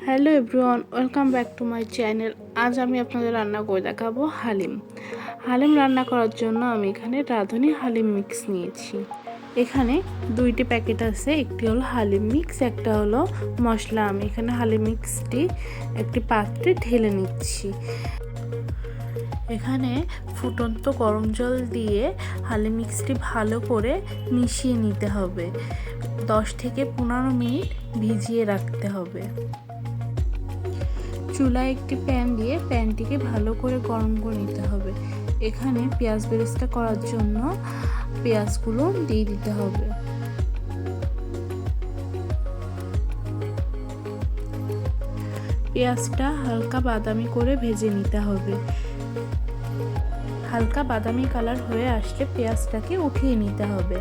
Hello everyone, welcome back to my channel. আজ আমি আপনাদের রান্না করে দেখাবো হালিম। হালিম রান্না করার জন্য আমি এখানে রাঁধুনি হালিম মিক্স নিয়েছি। এখানে দুইটি প্যাকেট আছে, একটি হলো হালিম মিক্স, একটা হলো মশলা। আমি এখানে হালিম মিক্সটি একটি পাত্রে ঢেলে নিচ্ছি। এখানে ফুটন্ত গরম জল দিয়ে হালিম মিক্সটি ভালো করে মিশিয়ে নিতে হবে। 10 থেকে 15 মিনিট ভিজিয়ে রাখতে হবে। চুলায় একটি প্যান দিয়ে প্যানটিকে ভালো করে গরম করে নিতে হবে। এখানে পেঁয়াজ বেরেস্তা করার জন্য পেঁয়াজগুলো দিয়ে দিতে হবে। পেঁয়াজটা হালকা বাদামি করে ভেজে নিতে হবে। হালকা বাদামি কালার হয়ে আসলে পেঁয়াজটাকে উঠিয়ে নিতে হবে।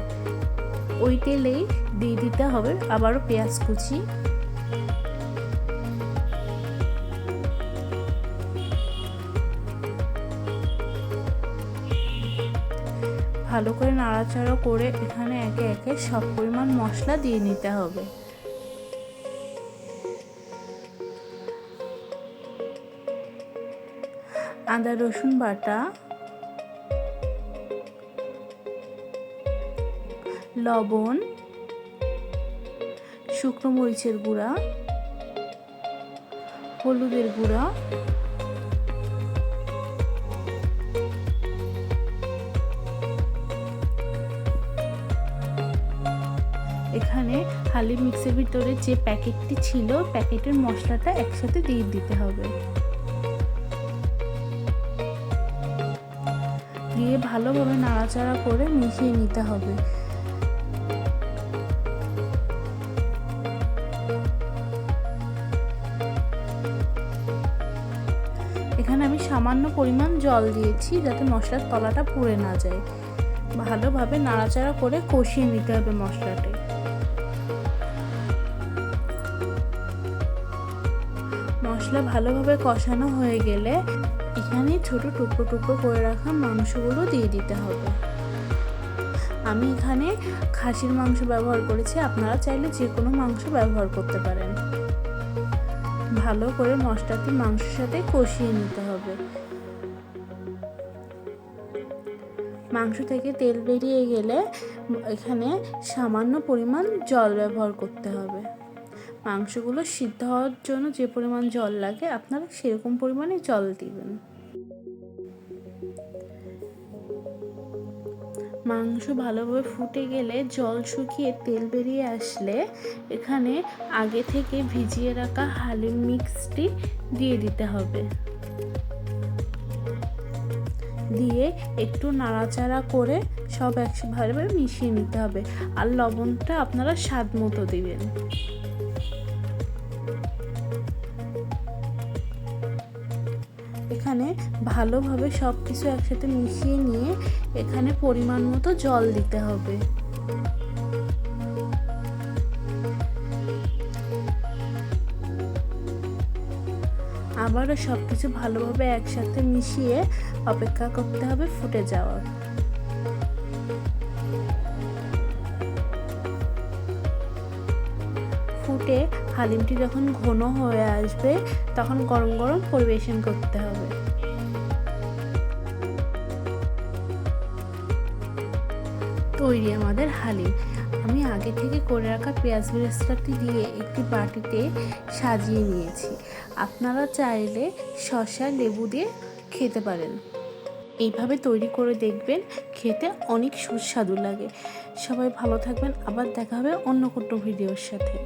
ওই তেলেই দিয়ে দিতে হবে আবারও পেঁয়াজ কুচি। ভালো করে নাড়াচাড়া করে এখানে একে একে সব পরিমাণ মশলা দিয়ে নিতে হবে। আদা রসুন বাটা, লবণ, শুকনো মরিচের গুঁড়া, হলুদের গুঁড়া, এখানে হালিম মিক্সের ভিতরে যে প্যাকেটটি ছিল প্যাকেটের মশলাটা একসাথে দিয়ে দিতে হবে। দিয়ে ভালোভাবে নাড়াচাড়া করে মিশিয়ে নিতে হবে। এখানে আমি সামান্য পরিমাণ জল দিয়েছি যাতে মশলার তলাটা পুড়ে না যায়। ভালোভাবে নাড়াচাড়া করে কষিয়ে নিতে হবে মশলাটা। মশলা ভালোভাবে কষানো হয়ে গেলে এখানে ছোট টুকরো টুকরো করে রাখা মাংসগুলো দিয়ে দিতে হবে। আমি এখানে খাসির মাংস ব্যবহার করেছি, আপনারা চাইলে যে কোনো মাংস ব্যবহার করতে পারেন। ভালো করে মশলাটি মাংসের সাথে কষিয়ে নিতে হবে। মাংস থেকে তেল বেরিয়ে গেলে এখানে সামান্য পরিমাণ জল ব্যবহার করতে হবে। মাংসগুলো সিদ্ধ হওয়ার জন্য যে পরিমাণ জল লাগে আপনারা সেরকম পরিমাণে জল দিবেন। মাংস ভালোভাবে ফুটে গেলে জল শুকিয়ে তেল বেরিয়ে আসলে এখানে আগে থেকে ভিজিয়ে রাখা হালিম মিক্সটি দিয়ে দিতে হবে। দিয়ে একটু নাড়াচাড়া করে সব একসাথে ভালোভাবে মিশিয়ে নিতে হবে। আর লবণটা আপনারা স্বাদ মতো দিবেন। এখানে ভালোভাবে সব কিছু একসাথে মিশিয়ে নিয়ে এখানে পরিমাণ মতো জল দিতে হবে। আবারও সব কিছু ভালোভাবে একসাথে মিশিয়ে অপেক্ষা করতে হবে ফুটে যাওয়ার। ফুটে হালিমটি যখন ঘন হয়ে আসবে তখন গরম গরম পরিবেশন করতে হবে। তৈরি আমাদের হালিম। আমি আগে থেকে করে রাখা পেঁয়াজ বেরেস্তাটি দিয়ে একটি বাটিতে সাজিয়ে নিয়েছি। আপনারা চাইলে শসা লেবু দিয়ে খেতে পারেন। এইভাবে তৈরি করে দেখবেন, খেতে অনেক সুস্বাদু লাগে। সবাই ভালো থাকবেন, আবার দেখা হবে অন্য কোনো ভিডিওর সাথে।